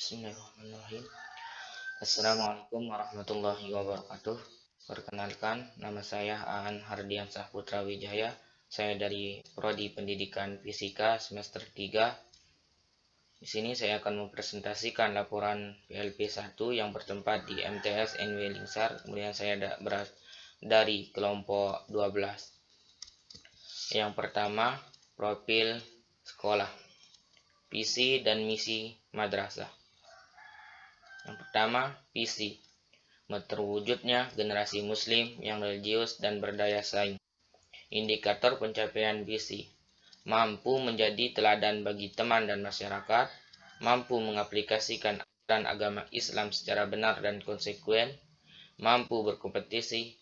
Bismillahirrahmanirrahim. Assalamualaikum warahmatullahi wabarakatuh. Perkenalkan, nama saya Aan Hardiansah Putra Wijaya. Saya dari Prodi Pendidikan Fisika semester 3. Di sini saya akan mempresentasikan laporan PLP 1 yang bertempat di MTS NW Lingsar. Kemudian saya dari kelompok 12. Yang pertama, profil sekolah, visi dan misi madrasah. Yang pertama, visi, terwujudnya generasi muslim yang religius dan berdaya saing. Indikator pencapaian visi, mampu menjadi teladan bagi teman dan masyarakat, mampu mengaplikasikan ajaran agama Islam secara benar dan konsekuen, mampu berkompetisi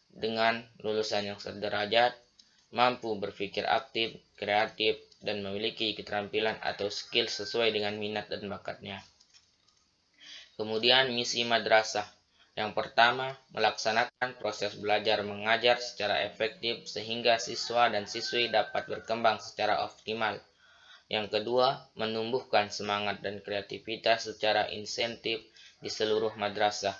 dengan lulusan yang sederajat, mampu berpikir aktif, kreatif, dan memiliki keterampilan atau skill sesuai dengan minat dan bakatnya. Kemudian misi madrasah. Yang pertama, melaksanakan proses belajar mengajar secara efektif sehingga siswa dan siswi dapat berkembang secara optimal. Yang kedua, menumbuhkan semangat dan kreativitas secara insentif di seluruh madrasah.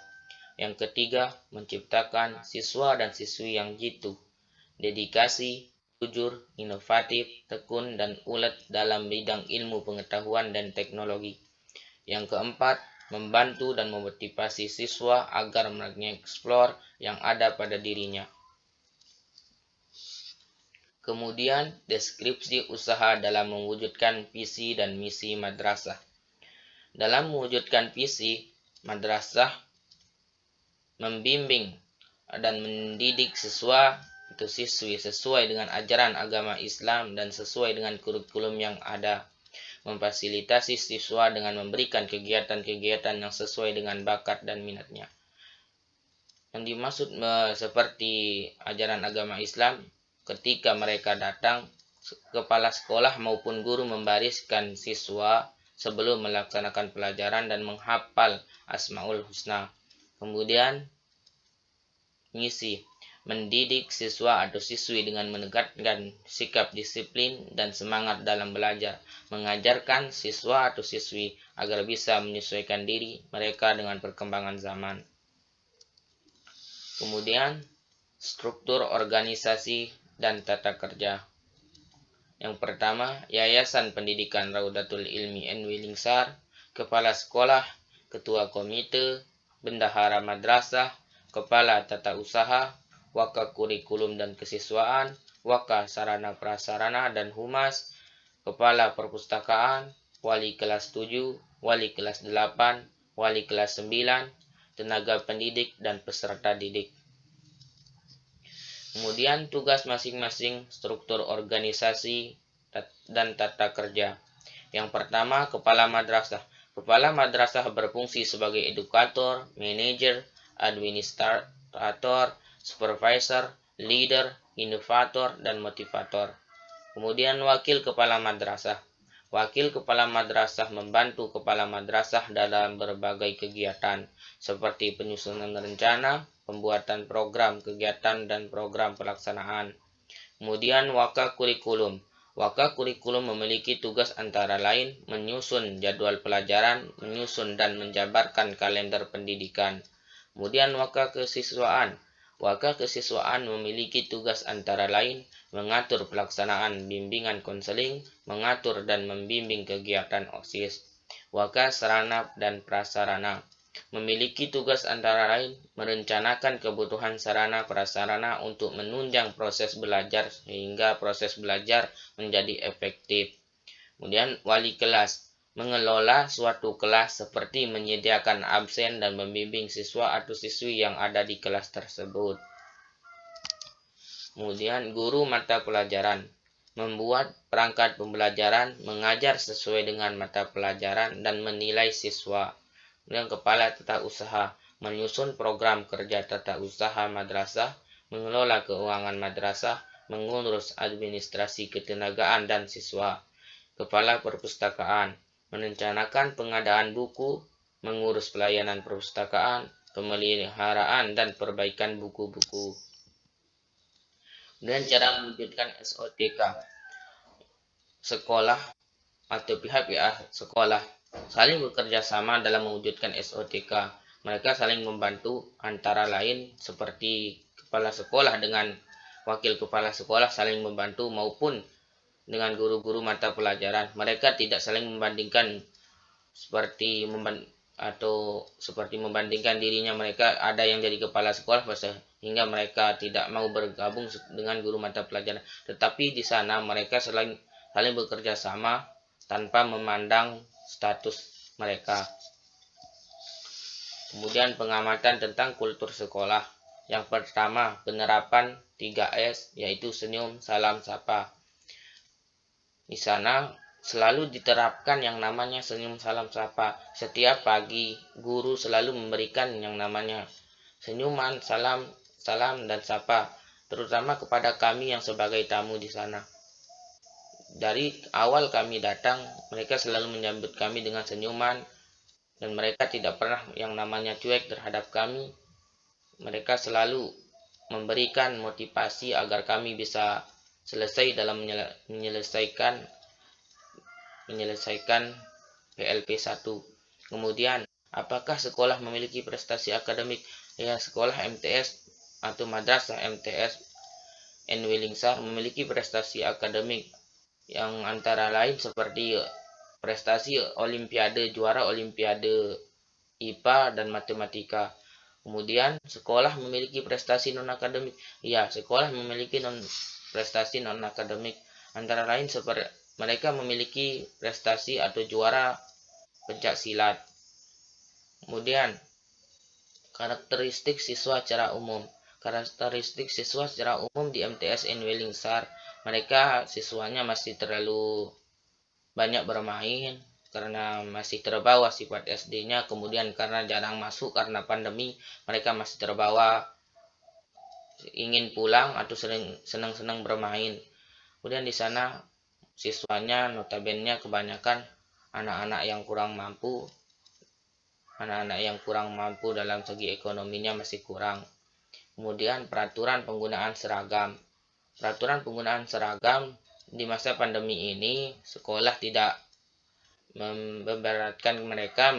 Yang ketiga, menciptakan siswa dan siswi yang jitu, dedikasi, jujur, inovatif, tekun, dan ulet dalam bidang ilmu pengetahuan dan teknologi. Yang keempat, membantu dan memotivasi siswa agar mengeksplor yang ada pada dirinya. Kemudian, deskripsi usaha dalam mewujudkan visi dan misi madrasah. Dalam mewujudkan visi, madrasah membimbing dan mendidik siswa atau siswi sesuai dengan ajaran agama Islam dan sesuai dengan kurikulum yang ada. Memfasilitasi siswa dengan memberikan kegiatan-kegiatan yang sesuai dengan bakat dan minatnya. Yang dimaksud seperti ajaran agama Islam, ketika mereka datang, kepala sekolah maupun guru membariskan siswa sebelum melaksanakan pelajaran dan menghafal Asmaul Husna. Kemudian, misi, mendidik siswa atau siswi dengan menegakkan sikap disiplin dan semangat dalam belajar, mengajarkan siswa atau siswi agar bisa menyesuaikan diri mereka dengan perkembangan zaman. Kemudian, struktur organisasi dan tata kerja. Yang pertama, Yayasan Pendidikan Raudatul Ilmi NW Lingsar, Kepala Sekolah, Ketua Komite, Bendahara Madrasah, Kepala Tata Usaha, Waka Kurikulum dan Kesiswaan, Waka Sarana Prasarana dan Humas, Kepala Perpustakaan, Wali Kelas 7, Wali Kelas 8, Wali Kelas 9, tenaga pendidik dan peserta didik. Kemudian tugas masing-masing struktur organisasi dan tata kerja. Yang pertama, Kepala Madrasah. Kepala Madrasah berfungsi sebagai edukator, manajer, administrator, supervisor, leader, inovator, dan motivator. Kemudian wakil kepala madrasah. Wakil kepala madrasah membantu kepala madrasah dalam berbagai kegiatan seperti penyusunan rencana, pembuatan program kegiatan, dan program pelaksanaan. Kemudian waka kurikulum. Waka kurikulum memiliki tugas antara lain menyusun jadwal pelajaran, menyusun dan menjabarkan kalender pendidikan. Kemudian waka kesiswaan. Waka kesiswaan memiliki tugas antara lain mengatur pelaksanaan bimbingan konseling, mengatur dan membimbing kegiatan OSIS. Waka sarana dan prasarana memiliki tugas antara lain merencanakan kebutuhan sarana prasarana untuk menunjang proses belajar sehingga proses belajar menjadi efektif. Kemudian wali kelas mengelola suatu kelas seperti menyediakan absen dan membimbing siswa atau siswi yang ada di kelas tersebut. Kemudian guru mata pelajaran membuat perangkat pembelajaran, mengajar sesuai dengan mata pelajaran dan menilai siswa. Kemudian kepala tata usaha menyusun program kerja tata usaha madrasah, mengelola keuangan madrasah, mengurus administrasi ketenagaan dan siswa. Kepala perpustakaan merencanakan pengadaan buku, mengurus pelayanan perpustakaan, pemeliharaan dan perbaikan buku-buku. Dan cara mewujudkan SOTK, sekolah atau pihak sekolah saling bekerja sama dalam mewujudkan SOTK. Mereka saling membantu, antara lain seperti kepala sekolah dengan wakil kepala sekolah saling membantu, maupun dengan guru-guru mata pelajaran. Mereka tidak saling membandingkan seperti membandingkan dirinya mereka ada yang jadi kepala sekolah sehingga mereka tidak mau bergabung dengan guru mata pelajaran. Tetapi di sana mereka saling bekerja sama tanpa memandang status mereka. Kemudian pengamatan tentang kultur sekolah. Yang pertama, penerapan 3S, yaitu senyum, salam, sapa. Di sana selalu diterapkan yang namanya senyum, salam, sapa. Setiap pagi, guru selalu memberikan yang namanya senyuman, salam, dan sapa, terutama kepada kami yang sebagai tamu di sana. Dari awal kami datang, mereka selalu menyambut kami dengan senyuman, dan mereka tidak pernah yang namanya cuek terhadap kami. Mereka selalu memberikan motivasi agar kami bisa selesai dalam menyelesaikan PLP 1. Kemudian, apakah sekolah memiliki prestasi akademik? Ya, sekolah MTS atau Madrasah MTS N.W. memiliki prestasi akademik yang antara lain seperti prestasi olimpiade, juara olimpiade IPA dan matematika. Kemudian sekolah memiliki prestasi non-akademik. Ya, sekolah memiliki prestasi non-akademik. Antara lain seperti mereka memiliki prestasi atau juara pencak silat. Kemudian karakteristik siswa secara umum. Karakteristik siswa secara umum di MTS N.W. mereka siswanya masih terlalu banyak bermain karena masih terbawa sifat SD-nya. Kemudian karena jarang masuk karena pandemi, mereka masih terbawa ingin pulang atau senang-senang bermain. Kemudian di sana siswanya notabene kebanyakan anak-anak yang kurang mampu. Anak-anak yang kurang mampu dalam segi ekonominya masih kurang. Kemudian peraturan penggunaan seragam. Peraturan penggunaan seragam di masa pandemi ini, sekolah tidak memberatkan mereka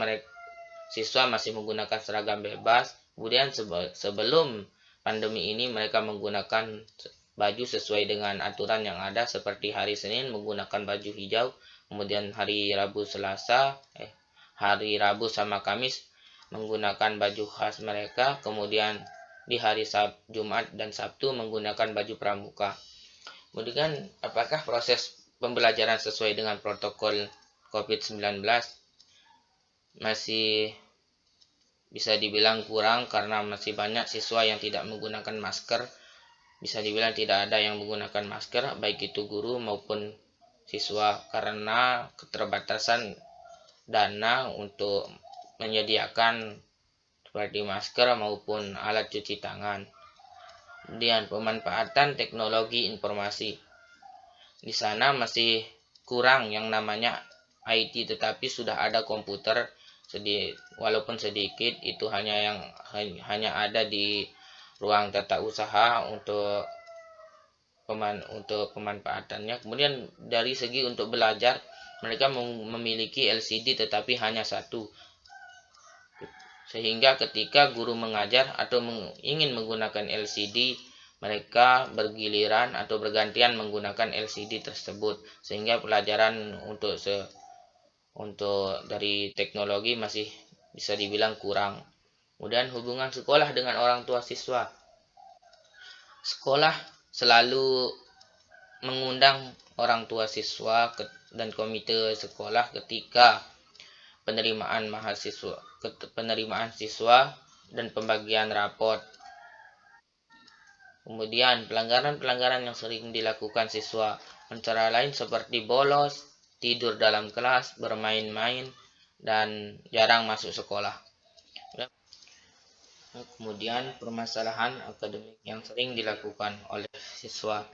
siswa masih menggunakan seragam bebas. Kemudian sebelum pandemi ini mereka menggunakan baju sesuai dengan aturan yang ada, seperti hari Senin menggunakan baju hijau, kemudian hari Rabu sama Kamis menggunakan baju khas mereka, kemudian di hari Jumat dan Sabtu menggunakan baju pramuka. Kemudian apakah proses pembelajaran sesuai dengan protokol COVID-19? Masih bisa dibilang kurang karena masih banyak siswa yang tidak menggunakan masker. Bisa dibilang tidak ada yang menggunakan masker, baik itu guru maupun siswa, karena keterbatasan dana untuk menyediakan seperti masker maupun alat cuci tangan. Kemudian pemanfaatan teknologi informasi. Di sana masih kurang yang namanya IT, tetapi sudah ada komputer walaupun sedikit, itu hanya ada di ruang tata usaha untuk pemanfaatannya. Kemudian dari segi untuk belajar, mereka memiliki LCD tetapi hanya satu. Sehingga ketika guru mengajar atau ingin menggunakan LCD, mereka bergiliran atau bergantian menggunakan LCD tersebut, sehingga pelajaran untuk dari teknologi masih bisa dibilang kurang. Kemudian hubungan sekolah dengan orang tua siswa. Sekolah selalu mengundang orang tua siswa dan komite sekolah ketika penerimaan siswa dan pembagian raport. Kemudian pelanggaran yang sering dilakukan siswa antara lain seperti bolos, tidur dalam kelas, bermain-main, dan jarang masuk sekolah. Kemudian permasalahan akademik yang sering dilakukan oleh siswa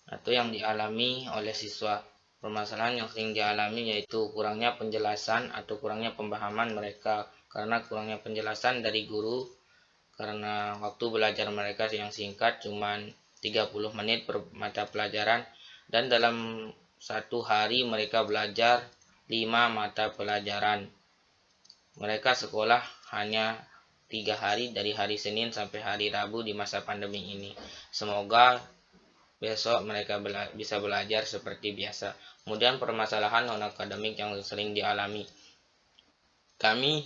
atau yang dialami oleh siswa. Permasalahan yang sering dialami yaitu kurangnya penjelasan atau kurangnya pemahaman mereka, karena kurangnya penjelasan dari guru, karena waktu belajar mereka yang singkat, cuman 30 menit per mata pelajaran, dan dalam satu hari mereka belajar 5 mata pelajaran. Mereka sekolah hanya 3 hari, dari hari Senin sampai hari Rabu di masa pandemi ini. Semoga besok mereka bisa belajar seperti biasa. Kemudian permasalahan non-akademik yang sering dialami. Kami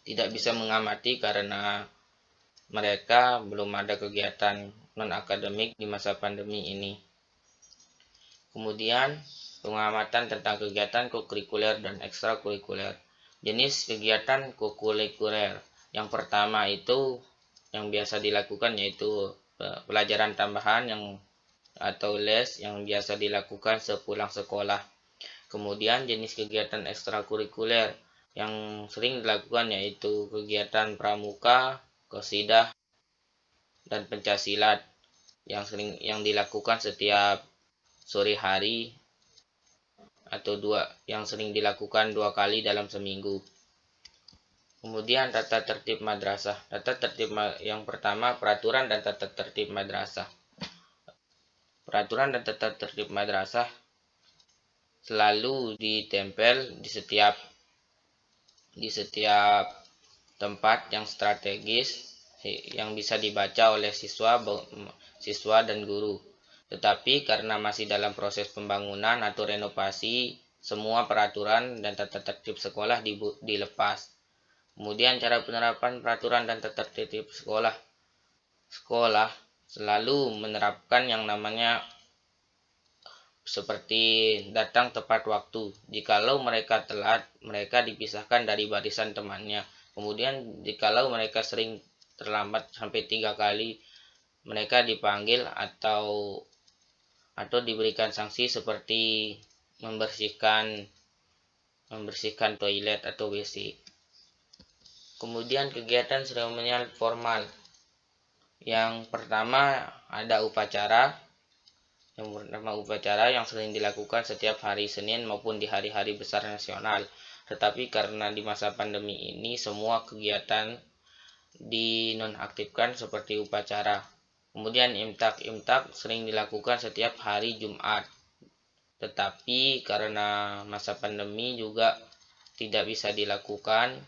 tidak bisa mengamati karena mereka belum ada kegiatan non-akademik di masa pandemi ini. Kemudian pengamatan tentang kegiatan kokurikuler dan ekstrakurikuler. Jenis kegiatan kokurikuler. Yang pertama itu yang biasa dilakukan yaitu pelajaran tambahan atau les yang biasa dilakukan sepulang sekolah. Kemudian jenis kegiatan ekstrakurikuler yang sering dilakukan yaitu kegiatan pramuka, qasidah, dan pencaksilat yang dilakukan setiap sore hari atau yang sering dilakukan 2 kali dalam seminggu. Kemudian tata tertib madrasah. Tata tertib yang pertama, peraturan dan tata tertib madrasah. Peraturan dan tata tertib madrasah selalu ditempel di setiap tempat yang strategis yang bisa dibaca oleh siswa dan guru. Tetapi karena masih dalam proses pembangunan atau renovasi, semua peraturan dan tata tertib sekolah dilepas. Kemudian cara penerapan peraturan dan tata tertib sekolah. Sekolah selalu menerapkan yang namanya seperti datang tepat waktu. Jikalau mereka telat, mereka dipisahkan dari barisan temannya. Kemudian jikalau mereka sering terlambat sampai 3 kali, mereka dipanggil atau diberikan sanksi seperti membersihkan toilet atau WC. Kemudian kegiatan seremonial formal. Yang pertama ada upacara. Yang sering dilakukan setiap hari Senin maupun di hari-hari besar nasional. Tetapi karena di masa pandemi ini semua kegiatan dinonaktifkan seperti upacara. Kemudian imtak sering dilakukan setiap hari Jumat. Tetapi karena masa pandemi juga tidak bisa dilakukan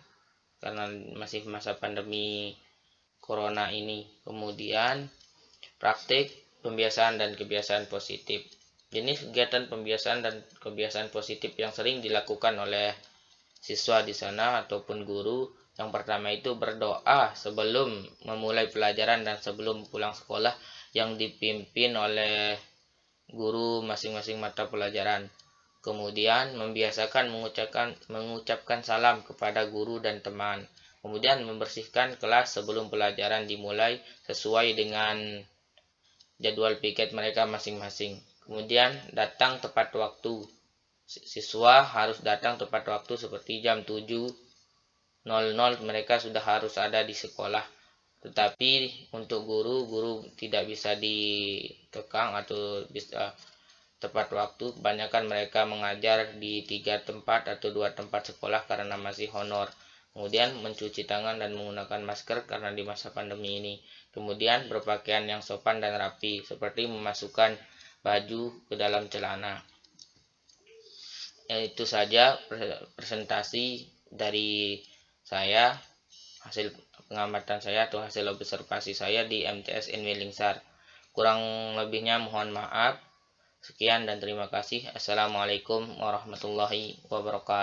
karena masih masa pandemi corona ini. Kemudian praktik pembiasaan dan kebiasaan positif. Jenis kegiatan pembiasaan dan kebiasaan positif yang sering dilakukan oleh siswa di sana ataupun guru. Yang pertama itu berdoa sebelum memulai pelajaran dan sebelum pulang sekolah yang dipimpin oleh guru masing-masing mata pelajaran. Kemudian membiasakan mengucapkan salam kepada guru dan teman. Kemudian membersihkan kelas sebelum pelajaran dimulai sesuai dengan jadwal piket mereka masing-masing. Kemudian datang tepat waktu. Siswa harus datang tepat waktu seperti jam 7.00 mereka sudah harus ada di sekolah. Tetapi untuk guru tidak bisa dikekang atau bisa tepat waktu. Kebanyakan mereka mengajar di 3 tempat atau 2 tempat sekolah karena masih honor. Kemudian mencuci tangan dan menggunakan masker karena di masa pandemi ini. Kemudian berpakaian yang sopan dan rapi seperti memasukkan baju ke dalam celana. Itu saja presentasi dari saya, hasil pengamatan saya atau hasil observasi saya di MTS Inwilingsar. Kurang lebihnya mohon maaf. Sekian dan terima kasih. Assalamualaikum warahmatullahi wabarakatuh.